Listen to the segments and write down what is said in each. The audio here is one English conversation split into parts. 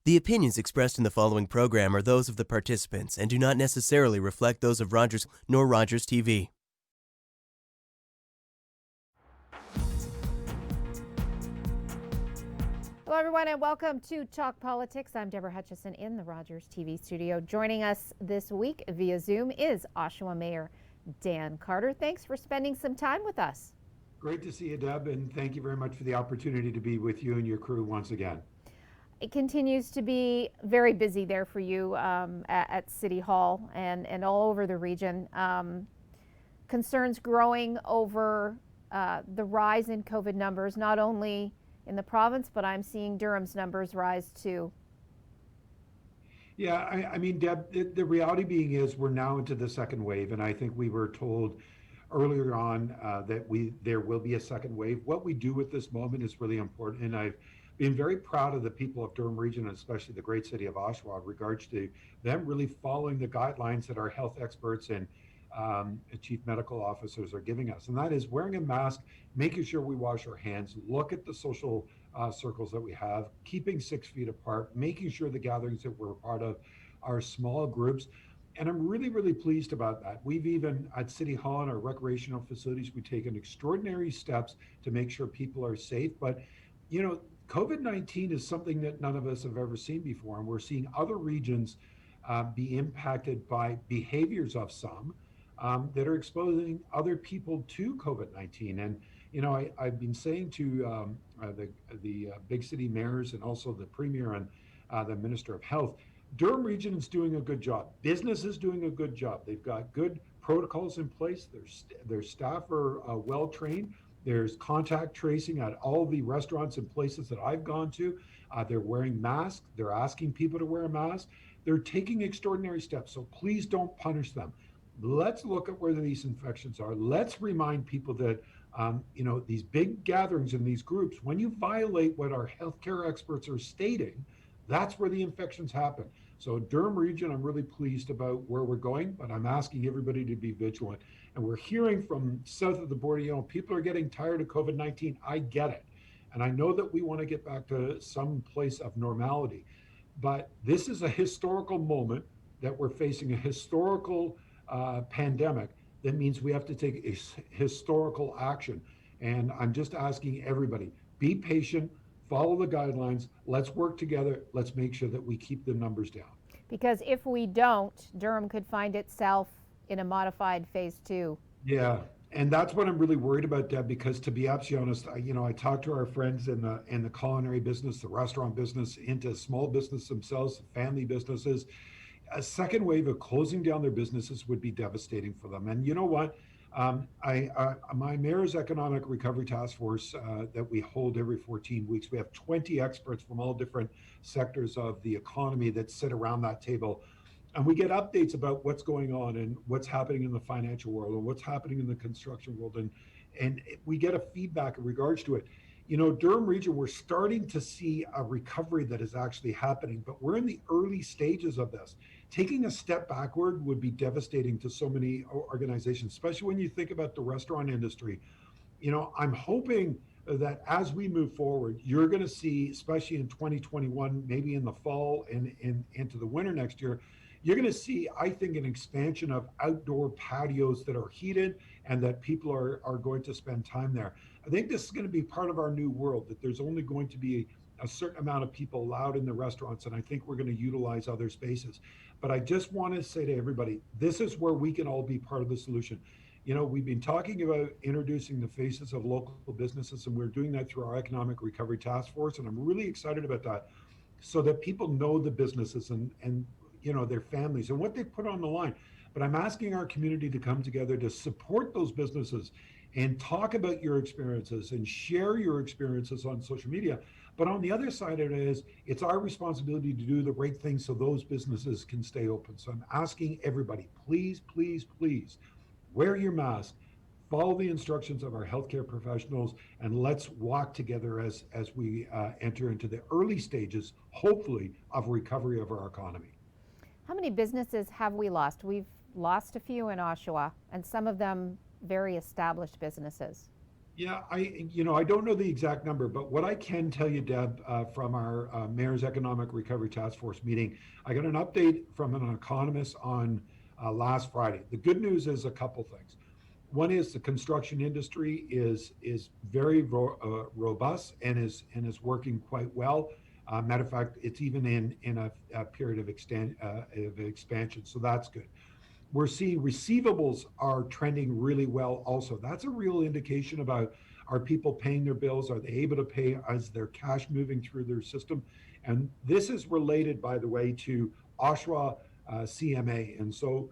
The opinions expressed in the following program are those of the participants and do not necessarily reflect those of Rogers nor Rogers TV. Hello, everyone, and welcome to Talk Politics. I'm Deborah Hutchison in the Rogers TV studio. Joining us this week via Zoom is Oshawa Mayor Dan Carter. Thanks for spending some time with us. Great to see you, Deb, and thank you very much for the opportunity to be with you and your crew once again. It continues to be very busy there for you at City Hall and all over the region. Concerns growing over the rise in COVID numbers, not only in the province, but I'm seeing Durham's numbers rise too. Yeah, I mean, Deb, the reality being is we're now into the second wave, and I think we were told earlier on that there will be a second wave. What we do with this moment is really important, and I've been very proud of the people of Durham Region, and especially the great city of Oshawa, in regards to them really following the guidelines that our health experts and chief medical officers are giving us. And that is wearing a mask, making sure we wash our hands, look at the social circles that we have, keeping 6 feet apart, making sure the gatherings that we're a part of are small groups. And I'm really, really pleased about that. We've even at City Hall and our recreational facilities, we've taken extraordinary steps to make sure people are safe. But, you know, COVID-19 is something that none of us have ever seen before. And we're seeing other regions be impacted by behaviors of some that are exposing other people to COVID-19. And, you know, I've been saying to the big city mayors and also the premier and the minister of health, Durham Region is doing a good job. Business is doing a good job. They've got good protocols in place. Their staff are well trained. There's contact tracing at all the restaurants and places that I've gone to. They're wearing masks. They're asking people to wear a mask. They're taking extraordinary steps. So please don't punish them. Let's look at where these infections are. Let's remind people that, you know, these big gatherings in these groups, when you violate what our healthcare experts are stating, that's where the infections happen. So Durham Region, I'm really pleased about where we're going, but I'm asking everybody to be vigilant. And we're hearing from south of the border, you know, people are getting tired of COVID-19. I get it. And I know that we want to get back to some place of normality. But this is a historical moment that we're facing, a historical pandemic. That means we have to take a historical action. And I'm just asking everybody, be patient, follow the guidelines, let's work together, let's make sure that we keep the numbers down. Because if we don't, Durham could find itself in a modified phase 2. Yeah, and that's what I'm really worried about, Deb, because to be absolutely honest, I talk to our friends in the culinary business, the restaurant business, into small business themselves, family businesses. A second wave of closing down their businesses would be devastating for them. And you know what? My mayor's economic recovery task force that we hold every 14 weeks, we have 20 experts from all different sectors of the economy that sit around that table. And we get updates about what's going on and what's happening in the financial world and what's happening in the construction world. And we get a feedback in regards to it. You know, Durham Region, we're starting to see a recovery that is actually happening, but we're in the early stages of this. Taking a step backward would be devastating to so many organizations, especially when you think about the restaurant industry. You know, I'm hoping that as we move forward, you're going to see, especially in 2021, maybe in the fall and into the winter next year, you're going to see, I think, an expansion of outdoor patios that are heated and that people are going to spend time there. I think this is going to be part of our new world, that there's only going to be a certain amount of people allowed in the restaurants, and I think we're going to utilize other spaces. But I just want to say to everybody, this is where we can all be part of the solution. You know, we've been talking about introducing the faces of local businesses, and we're doing that through our Economic Recovery Task Force, and I'm really excited about that, so that people know the businesses and you know, their families and what they put on the line. But I'm asking our community to come together to support those businesses and talk about your experiences and share your experiences on social media. But on the other side of it is, it's our responsibility to do the right thing so those businesses can stay open. So I'm asking everybody, please, please, please wear your mask, follow the instructions of our healthcare professionals, and let's walk together as we enter into the early stages, hopefully, of recovery of our economy. How many businesses have we lost? We've lost a few in Oshawa, and some of them very established businesses. Yeah, I don't know the exact number, but what I can tell you, Deb, from our Mayor's Economic Recovery Task Force meeting, I got an update from an economist on last Friday. The good news is a couple things. One is the construction industry is very robust and is working quite well. Matter of fact, it's even in a period of expansion, so that's good. We're seeing receivables are trending really well also. That's a real indication about, are people paying their bills? Are they able to pay? Is their cash moving through their system? And this is related, by the way, to Oshawa CMA. And so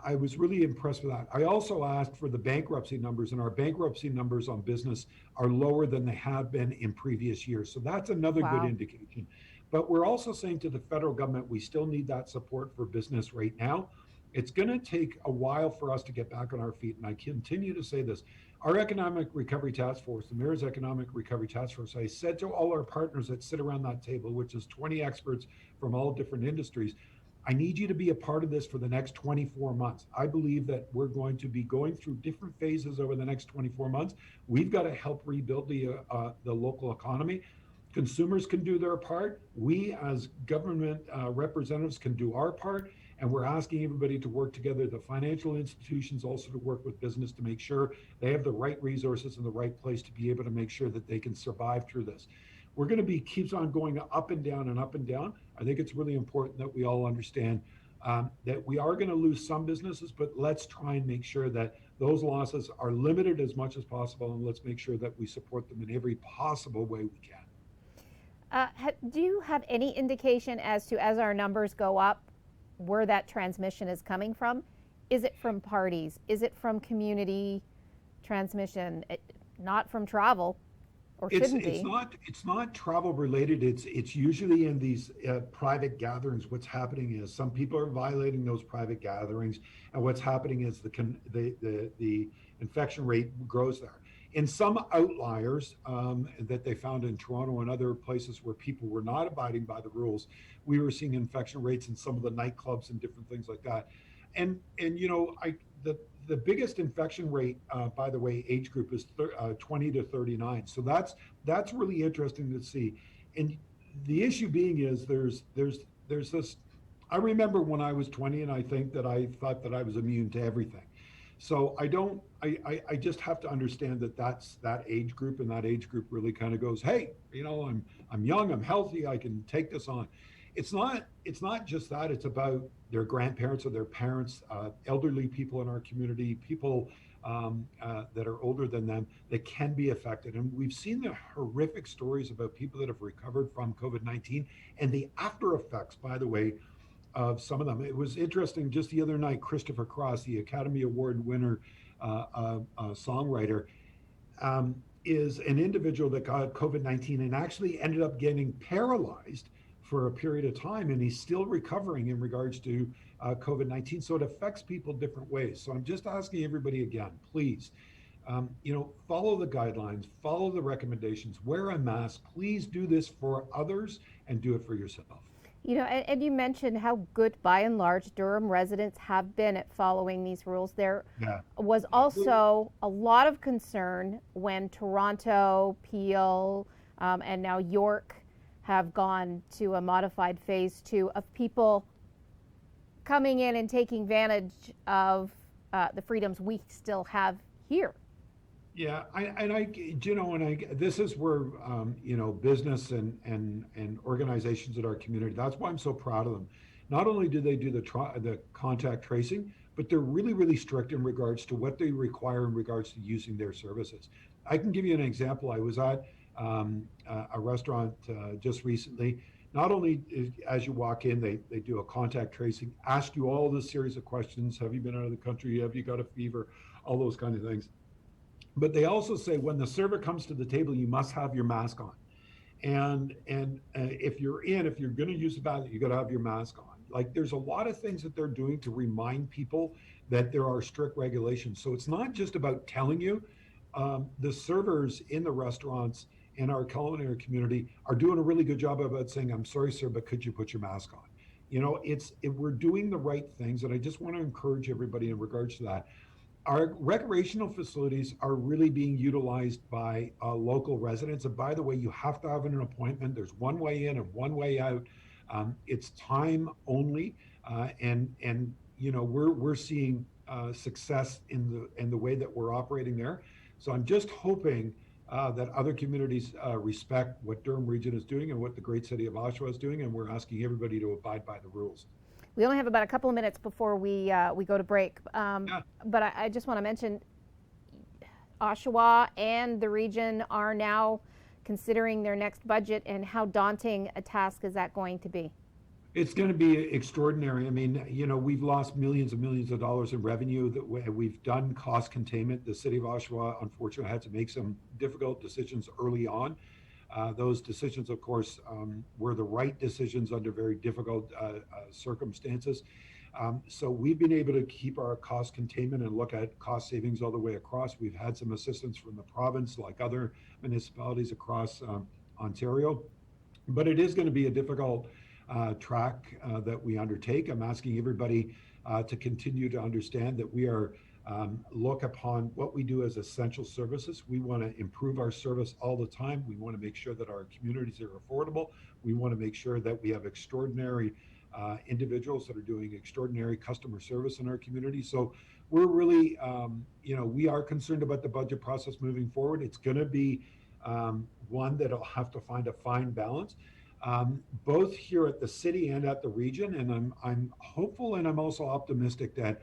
I was really impressed with that. I also asked for the bankruptcy numbers, and our bankruptcy numbers on business are lower than they have been in previous years. So that's another good Wow. indication. But we're also saying to the federal government, we still need that support for business right now. It's going to take a while for us to get back on our feet. And I continue to say this. Our Economic Recovery Task Force, the Mayor's Economic Recovery Task Force, I said to all our partners that sit around that table, which is 20 experts from all different industries, I need you to be a part of this for the next 24 months. I believe that we're going to be going through different phases over the next 24 months. We've got to help rebuild the local economy. Consumers can do their part. We, as government representatives, can do our part. And we're asking everybody to work together, the financial institutions also to work with business to make sure they have the right resources in the right place to be able to make sure that they can survive through this. We're going to be keeps on going up and down and up and down. I think it's really important that we all understand that we are going to lose some businesses, but let's try and make sure that those losses are limited as much as possible, and let's make sure that we support them in every possible way we can. Do you have any indication as to, as our numbers go up, where that transmission is coming from? Is it from parties? Is it from community transmission? Not from travel, or It's shouldn't it's be. not it's not travel related. It's usually in these private gatherings. What's happening is some people are violating those private gatherings, and what's happening is the infection rate grows there. In some outliers that they found in Toronto and other places where people were not abiding by the rules, we were seeing infection rates in some of the nightclubs and different things like that. And I the biggest infection rate, by the way, age group is 20 to 39. So that's really interesting to see. And the issue being is there's this. I remember when I was 20, and I think that I thought that I was immune to everything. So I don't. I just have to understand that that's that age group, and that age group really kind of goes, hey, I'm young, I'm healthy, I can take this on. It's not just that. It's about their grandparents or their parents, elderly people in our community, people that are older than them that can be affected. And we've seen the horrific stories about people that have recovered from COVID-19 and the after effects, by the way, of some of them. It was interesting just the other night, Christopher Cross, the Academy Award winner songwriter, is an individual that got COVID-19 and actually ended up getting paralyzed for a period of time, and he's still recovering in regards to COVID-19. So it affects people different ways. So I'm just asking everybody again, please, follow the guidelines, follow the recommendations, wear a mask. Please do this for others and do it for yourself. And you mentioned how good, by and large, Durham residents have been at following these rules. There Yeah, was yeah. also a lot of concern when Toronto, Peel, and now York have gone to a modified phase two of people coming in and taking advantage of the freedoms we still have here. Yeah, this is where, business and organizations in our community, that's why I'm so proud of them. Not only do they do the contact tracing, but they're really, really strict in regards to what they require in regards to using their services. I can give you an example. I was at a restaurant just recently. Not only as you walk in, they do a contact tracing, ask you all this series of questions. Have you been out of the country? Have you got a fever? All those kind of things. But they also say when the server comes to the table, you must have your mask on. And if you're going to use the bathroom, you got to have your mask on. Like there's a lot of things that they're doing to remind people that there are strict regulations. So it's not just about telling you. The servers in the restaurants in our culinary community are doing a really good job about saying, "I'm sorry, sir, but could you put your mask on?" We're doing the right things, and I just want to encourage everybody in regards to that. Our recreational facilities are really being utilized by local residents. And by the way, you have to have an appointment. There's one way in and one way out. It's time only, and we're seeing success in the way that we're operating there. So I'm just hoping that other communities respect what Durham Region is doing and what the great city of Oshawa is doing, and we're asking everybody to abide by the rules. We only have about a couple of minutes before we go to break, Yeah. but I just want to mention Oshawa and the region are now considering their next budget, and how daunting a task is that going to be? It's going to be extraordinary. I mean, we've lost millions and millions of dollars in revenue. That we've done cost containment. The city of Oshawa, unfortunately, had to make some difficult decisions early on. Those decisions, of course, were the right decisions under very difficult circumstances. So we've been able to keep our cost containment and look at cost savings all the way across. We've had some assistance from the province, like other municipalities across Ontario. But it is going to be a difficult track that we undertake. I'm asking everybody to continue to understand that we are look upon what we do as essential services. We want to improve our service all the time. We want to make sure that our communities are affordable. We want to make sure that we have extraordinary individuals that are doing extraordinary customer service in our community. So we're really, we are concerned about the budget process moving forward. It's going to be one that'll have to find a fine balance, both here at the city and at the region. And I'm hopeful, and I'm also optimistic that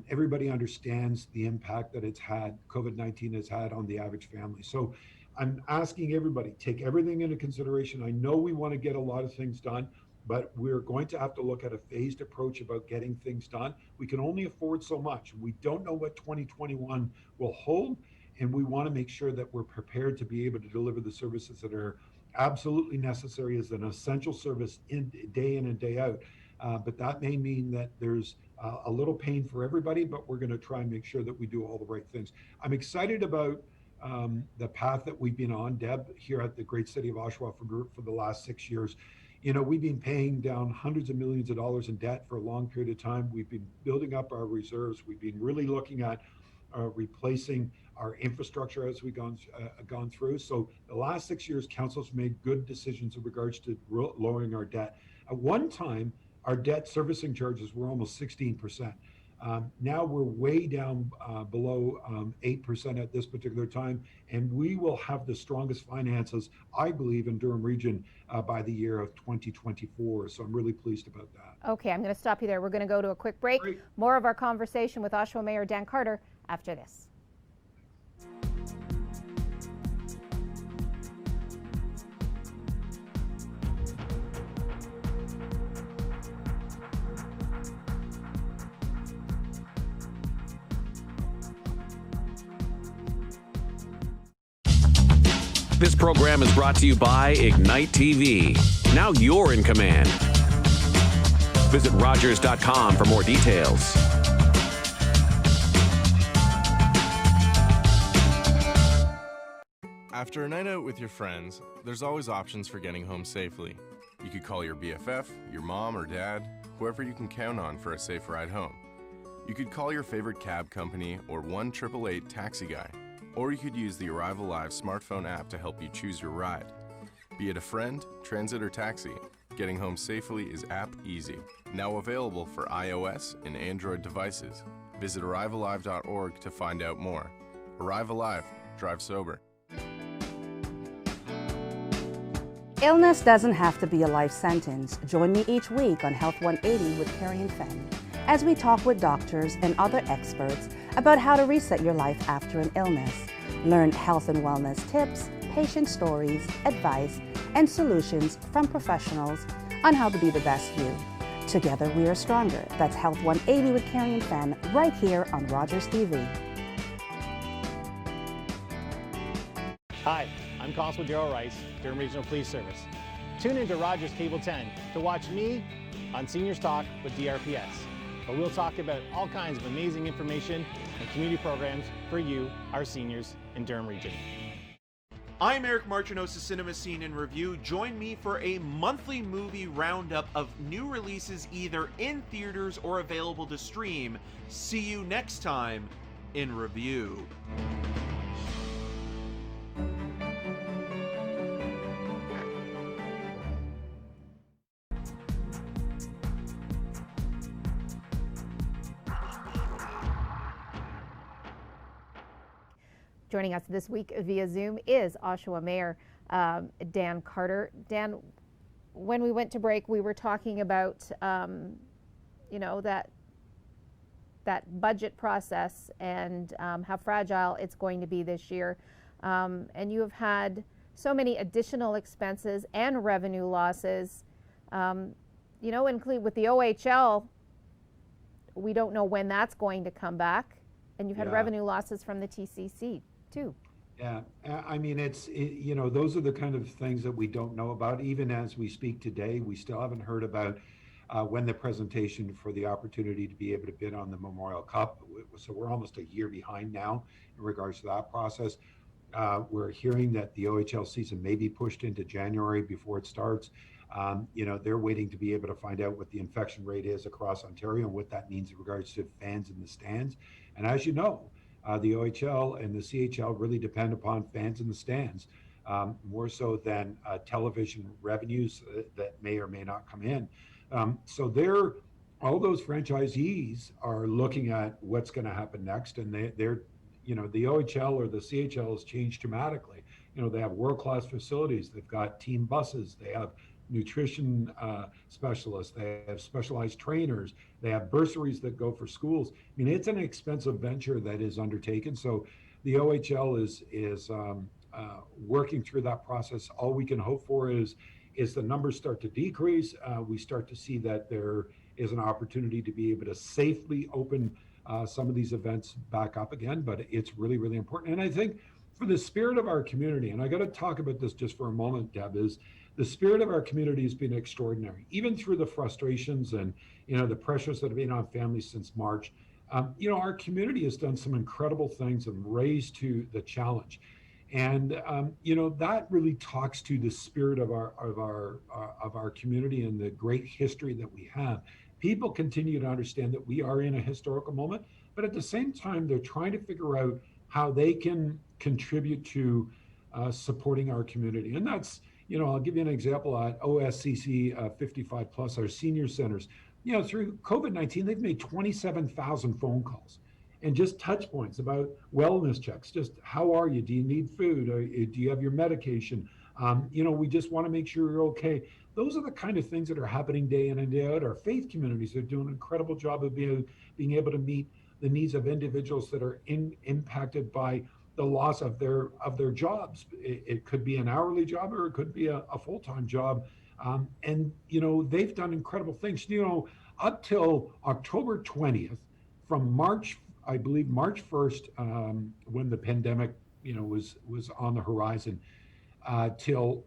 everybody understands the impact that COVID-19 has had on the average family. So I'm asking everybody, take everything into consideration. I know we want to get a lot of things done, but we're going to have to look at a phased approach about getting things done. We can only afford so much. We don't know what 2021 will hold, and we want to make sure that we're prepared to be able to deliver the services that are absolutely necessary as an essential service day in and day out. But that may mean that there's a little pain for everybody, but we're going to try and make sure that we do all the right things. I'm excited about the path that we've been on, Deb, here at the great city of Oshawa for the last 6 years. We've been paying down hundreds of millions of dollars in debt for a long period of time. We've been building up our reserves. We've been really looking at replacing our infrastructure as we've gone through. So the last 6 years, council's made good decisions in regards to lowering our debt. At one time, our debt servicing charges were almost 16%. Now we're way down below 8% at this particular time, and we will have the strongest finances, I believe, in Durham Region by the year of 2024. So I'm really pleased about that. Okay, I'm going to stop you there. We're going to go to a quick break. Great. More of our conversation with Oshawa Mayor Dan Carter after this. This program is brought to you by Ignite TV. Now you're in command. Visit Rogers.com for more details. After a night out with your friends, there's always options for getting home safely. You could call your BFF, your mom or dad, whoever you can count on for a safe ride home. You could call your favorite cab company or 1-888 taxi guy. Or you could use the Arrive Alive smartphone app to help you choose your ride. Be it a friend, transit, or taxi, getting home safely is app easy. Now available for iOS and Android devices. Visit arrivealive.org to find out more. Arrive Alive, drive sober. Illness doesn't have to be a life sentence. Join me each week on Health 180 with Carrie and Fenn as we talk with doctors and other experts about how to reset your life after an illness. Learn health and wellness tips, patient stories, advice, and solutions from professionals on how to be the best you. Together we are stronger. That's Health 180 with Carrie and Fenn right here on Rogers TV. Hi, I'm Constable Darrell Rice, Durham Regional Police Service. Tune into Rogers Cable 10 to watch me on Seniors Talk with DRPS, where we'll talk about all kinds of amazing information and community programs for you, our seniors in Durham Region. I'm Eric Marchinosa, Cinema Scene and Review. Join me for a monthly movie roundup of new releases either in theaters or available to stream. See you next time in Review. Joining us this week via Zoom is Oshawa Mayor Dan Carter. Dan, when we went to break, we were talking about, that budget process and how fragile it's going to be this year. And you have had so many additional expenses and revenue losses. Include with the OHL, we don't know when that's going to come back. And you've had revenue losses from the TCC too. Yeah, I mean, those are the kind of things that we don't know about. Even as we speak today, we still haven't heard about when the presentation for the opportunity to be able to bid on the Memorial Cup. So we're almost a year behind now in regards to that process. We're hearing that the OHL season may be pushed into January before it starts. They're waiting to be able to find out what the infection rate is across Ontario and what that means in regards to fans in the stands. And as you know, the OHL and the CHL really depend upon fans in the stands, more so than television revenues that may or may not come in. So all those franchisees are looking at what's going to happen next, and they're the OHL or the CHL has changed dramatically. They have world-class facilities. They've got team buses. They have nutrition specialists. They have specialized trainers. They have bursaries that go for schools. I mean, it's an expensive venture that is undertaken. So the OHL is working through that process. All we can hope for is the numbers start to decrease. We start to see that there is an opportunity to be able to safely open some of these events back up again. But it's really, really important. And I think for the spirit of our community, and I got to talk about this just for a moment, Deb, is the spirit of our community has been extraordinary, even through the frustrations and the pressures that have been on families since March. Our community has done some incredible things and raised to the challenge, and that really talks to the spirit of our community and the great history that we have. People continue to understand that we are in a historical moment, but at the same time, they're trying to figure out how they can contribute to supporting our community, and that's. I'll give you an example at OSCC 55 plus, our senior centers. Through COVID-19, they've made 27,000 phone calls and just touch points about wellness checks. Just how are you? Do you need food? Do you have your medication? We just want to make sure you're okay. Those are the kind of things that are happening day in and day out. Our faith communities are doing an incredible job of being able to meet the needs of individuals that are impacted by the loss of their jobs. It could be an hourly job or it could be a full-time job. And they've done incredible things. Up till October 20th, from March 1st, when the pandemic, was on the horizon, till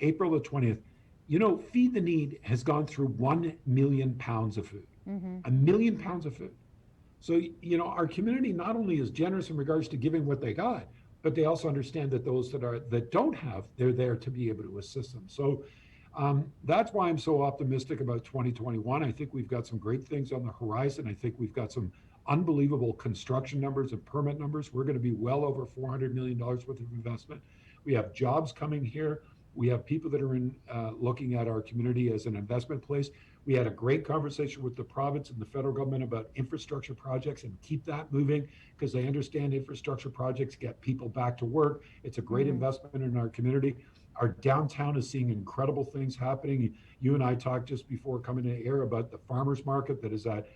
April the 20th, Feed the Need has gone through 1 million pounds of food, 1 million pounds of food. So, our community not only is generous in regards to giving what they got, but they also understand that those that don't have, they're there to be able to assist them. So that's why I'm so optimistic about 2021. I think we've got some great things on the horizon. I think we've got some unbelievable construction numbers and permit numbers. We're going to be well over $400 million worth of investment. We have jobs coming here. We have people that are looking at our community as an investment place. We had a great conversation with the province and the federal government about infrastructure projects, and keep that moving because they understand infrastructure projects get people back to work. It's a great investment in our community. Our downtown is seeing incredible things happening. You and I talked just before coming to air about the farmers market that is at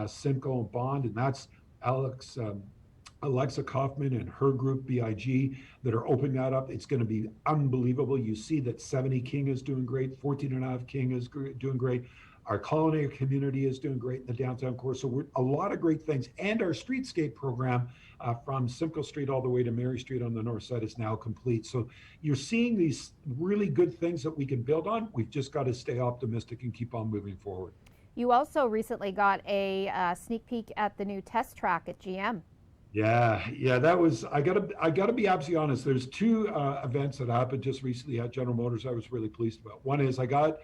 Simcoe and Bond, and that's Alexa Kaufman and her group BIG that are opening that up. It's going to be unbelievable. You see that 70 King is doing great, 14.5 King is doing great. Our culinary community is doing great in the downtown core. So we're a lot of great things. And our streetscape program from Simcoe Street all the way to Mary Street on the north side is now complete. So you're seeing these really good things that we can build on. We've just got to stay optimistic and keep on moving forward. You also recently got a sneak peek at the new test track at GM. Yeah, that was, I gotta be absolutely honest. There's two events that happened just recently at General Motors I was really pleased about. One is I got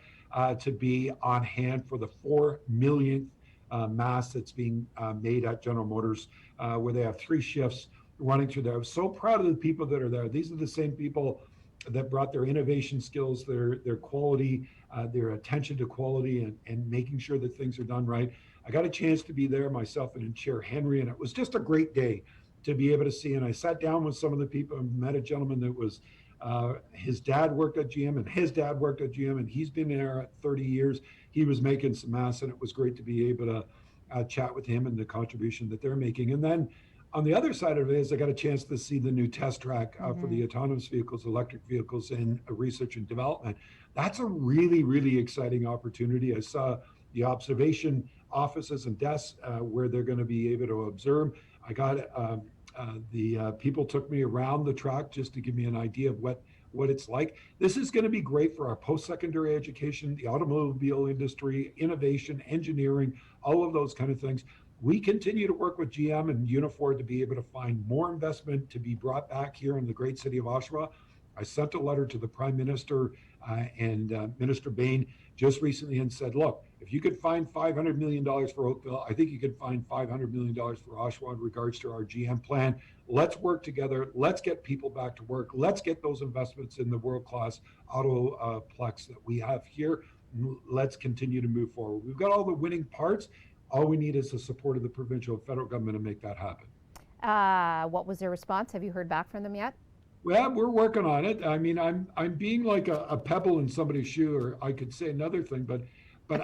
to be on hand for the 4 millionth mass that's being made at General Motors, where they have 3 shifts running through there. I'm so proud of the people that are there. These are the same people that brought their innovation skills, their quality, their attention to quality, and making sure that things are done right. I got a chance to be there myself and Chair Henry, and it was just a great day to be able to see. And I sat down with some of the people and met a gentleman that was, his dad worked at GM and his dad worked at GM, and he's been there at 30 years. He was making some mass, and it was great to be able to chat with him and the contribution that they're making. And then on the other side of it is I got a chance to see the new test track for the autonomous vehicles, electric vehicles, and research and development. That's a really, really exciting opportunity. I saw the observation offices and desks where they're going to be able to observe. I got the people took me around the track just to give me an idea of what it's like. This is going to be great for our post-secondary education, the automobile industry, innovation, engineering, all of those kind of things. We continue to work with GM and Unifor to be able to find more investment to be brought back here in the great city of Oshawa. I sent a letter to the Prime Minister and Minister Bain just recently and said, look, if you could find $500 million for Oakville, I think you could find $500 million for Oshawa in regards to our GM plan. Let's work together. Let's get people back to work. Let's get those investments in the world-class autoplex that we have here. Let's continue to move forward. We've got all the winning parts. All we need is the support of the provincial and federal government to make that happen. What was their response? Have you heard back from them yet? Well, we're working on it. I mean, I'm being like a pebble in somebody's shoe, or I could say another thing, but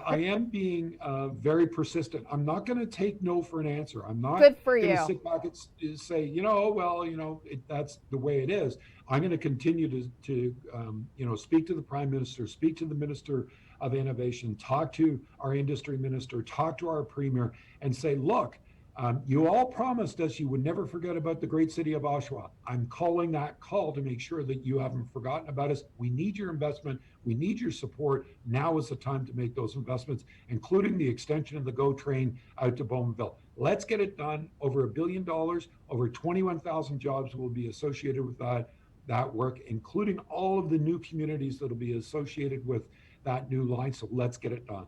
I am being very persistent. I'm not going to take no for an answer. I'm not Good for going you. to sit back and say, that's the way it is. I'm going to continue to speak to the Prime Minister, speak to the Minister of Innovation, talk to our industry minister, talk to our premier, and say, look, you all promised us you would never forget about the great city of Oshawa. I'm calling that call to make sure that you haven't forgotten about us. We need your investment. We need your support. Now is the time to make those investments, including the extension of the GO train out to Bowmanville. Let's get it done. Over $1 billion, over 21,000 jobs will be associated with that work, including all of the new communities that will be associated with that new line. So let's get it done.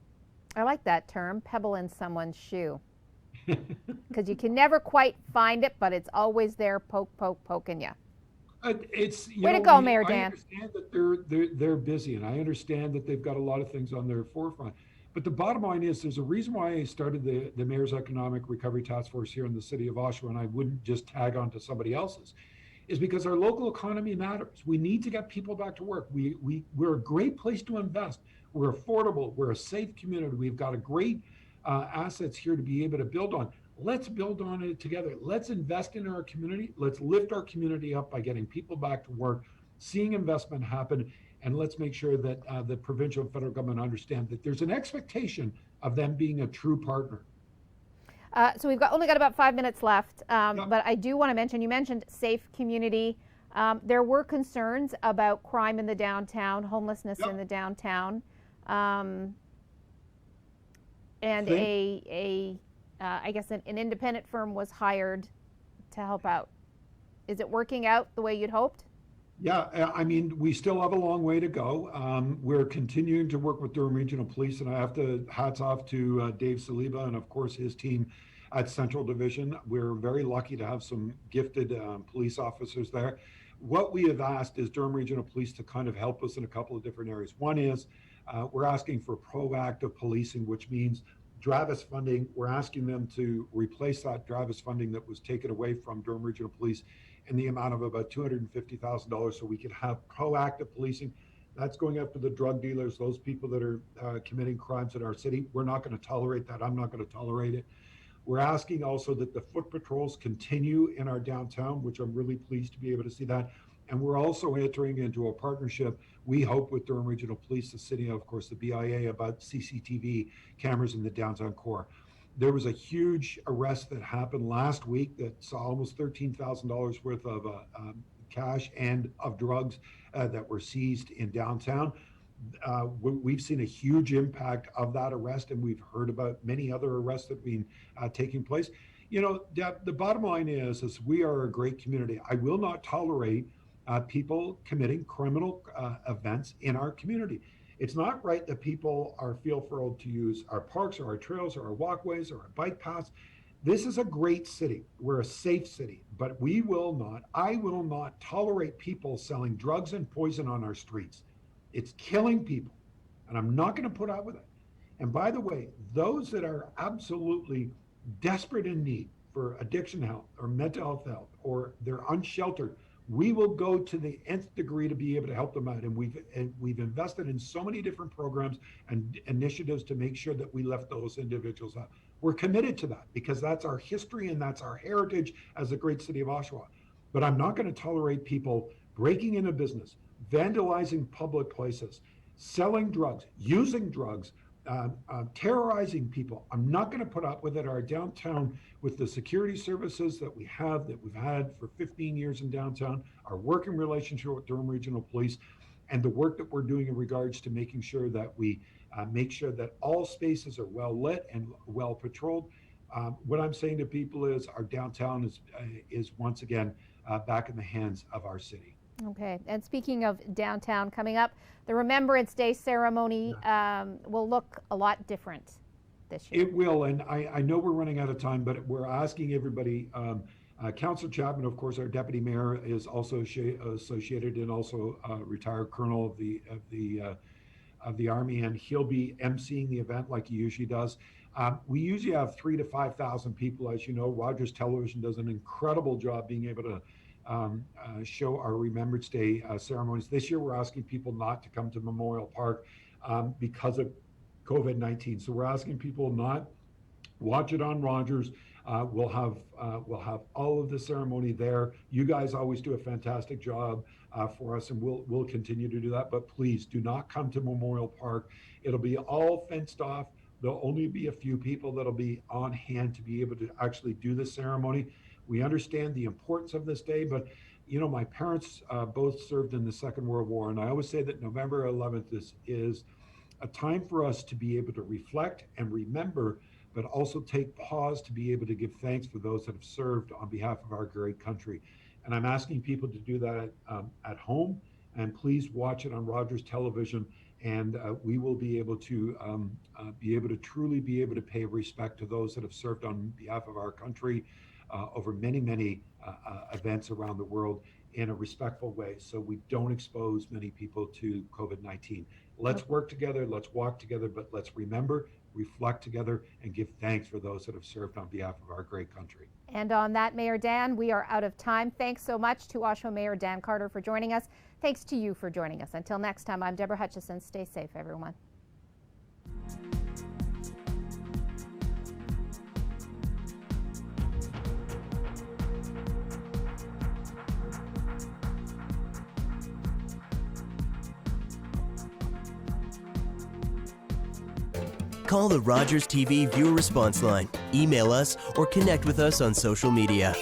I like that term, pebble in someone's shoe. Because you can never quite find it, but it's always there, poking you. It's Way to go, Mayor Dan. I understand that they're busy, and I understand that they've got a lot of things on their forefront. But the bottom line is, there's a reason why I started the Mayor's Economic Recovery Task Force here in the city of Oshawa, and I wouldn't just tag on to somebody else's, is because our local economy matters. We need to get people back to work. We're a great place to invest. We're affordable. We're a safe community. We've got a great assets here to be able to build on. Let's build on it together. Let's invest in our community. Let's lift our community up by getting people back to work, seeing investment happen, and let's make sure that the provincial and federal government understand that there's an expectation of them being a true partner. So we've only got about 5 minutes left, but I do want to mention, you mentioned safe community. There were concerns about crime in the downtown, homelessness in the downtown. And I guess an independent firm was hired to help out. Is it working out the way you'd hoped? Yeah, I mean, we still have a long way to go. We're continuing to work with Durham Regional Police, and I have to hats off to Dave Saliba and, of course, his team at Central Division. We're very lucky to have some gifted police officers there. What we have asked is Durham Regional Police to kind of help us in a couple of different areas. One is we're asking for proactive policing, which means Dravis funding. We're asking them to replace that Dravis funding that was taken away from Durham Regional Police in the amount of about $250,000 so we could have proactive policing. That's going after the drug dealers, those people that are committing crimes in our city. We're not going to tolerate that. I'm not going to tolerate it. We're asking also that the foot patrols continue in our downtown, which I'm really pleased to be able to see that. And we're also entering into a partnership, we hope, with Durham Regional Police, the city, of course, the BIA, about CCTV cameras in the downtown core. There was a huge arrest that happened last week that saw almost $13,000 worth of cash and of drugs that were seized in downtown. We've seen a huge impact of that arrest, and we've heard about many other arrests that have been taking place. You know, the bottom line is we are a great community. I will not tolerate people committing criminal events in our community. It's not right that people are feel-free to use our parks or our trails or our walkways or our bike paths. This is a great city. We're a safe city, but I will not tolerate people selling drugs and poison on our streets. It's killing people, and I'm not going to put up with it. And by the way, those that are absolutely desperate in need for addiction help or mental health help, or they're unsheltered, we will go to the nth degree to be able to help them out. And we've invested in so many different programs and initiatives to make sure that we lift those individuals up. We're committed to that because that's our history and that's our heritage as the great city of Oshawa. But I'm not going to tolerate people breaking into business, vandalizing public places, selling drugs, using drugs, terrorizing people. I'm not going to put up with it. Our downtown, with the security services that we've had for 15 years in downtown, our working relationship with Durham Regional Police, and the work that we're doing in regards to making sure that we make sure that all spaces are well lit and well patrolled. What I'm saying to people is our downtown is once again back in the hands of our city. Okay, and speaking of downtown coming up, the Remembrance Day Ceremony will look a lot different this year. It will, and I know we're running out of time, but we're asking everybody, Councillor Chapman, of course, our Deputy Mayor, is also associated and also retired Colonel of the Army, and he'll be emceeing the event like he usually does. We usually have 3,000 to 5,000 people. As you know, Rogers Television does an incredible job being able to show our Remembrance Day ceremonies. This year, we're asking people not to come to Memorial Park because of COVID-19. So we're asking people not watch it on Rogers. We'll have all of the ceremony there. You guys always do a fantastic job for us, and we'll continue to do that. But please do not come to Memorial Park. It'll be all fenced off. There'll only be a few people that'll be on hand to be able to actually do the ceremony. We understand the importance of this day, but you know, my parents both served in the Second World War, and I always say that November 11th is a time for us to be able to reflect and remember, but also take pause to be able to give thanks for those that have served on behalf of our great country. And I'm asking people to do that at home, and please watch it on Rogers Television, and we will be able to truly be able to pay respect to those that have served on behalf of our country over many events around the world in a respectful way, so we don't expose many people to COVID-19. Let's work together, let's walk together, but let's remember, reflect together, and give thanks for those that have served on behalf of our great country. And on that, Mayor Dan, we are out of time. Thanks so much to Oshawa Mayor Dan Carter for joining us. Thanks to you for joining us. Until next time, I'm Deborah Hutchison. Stay safe, everyone. Call the Rogers TV viewer response line, email us, or connect with us on social media.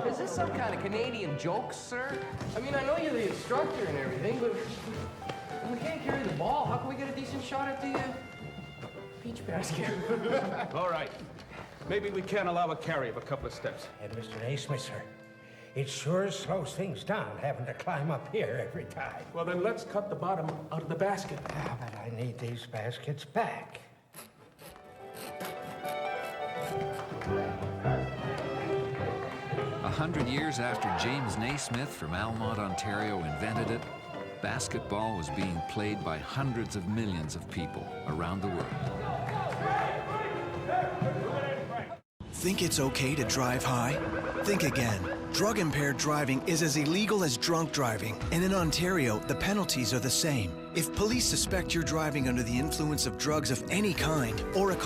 Is this some kind of Canadian joke, sir? I mean, I know you're the instructor and everything, but when we can't carry the ball, how can we get a decent shot at the peach basket? All right. Maybe we can allow a carry of a couple of steps. And Mr. Naismith, sir, it sure slows things down having to climb up here every time. Well, then let's cut the bottom out of the basket. Ah, but I need these baskets back. 100 years after James Naismith from Almont, Ontario invented it, basketball was being played by hundreds of millions of people around the world. Think it's okay to drive high? Think again. Drug-impaired driving is as illegal as drunk driving, and in Ontario, the penalties are the same. If police suspect you're driving under the influence of drugs of any kind or a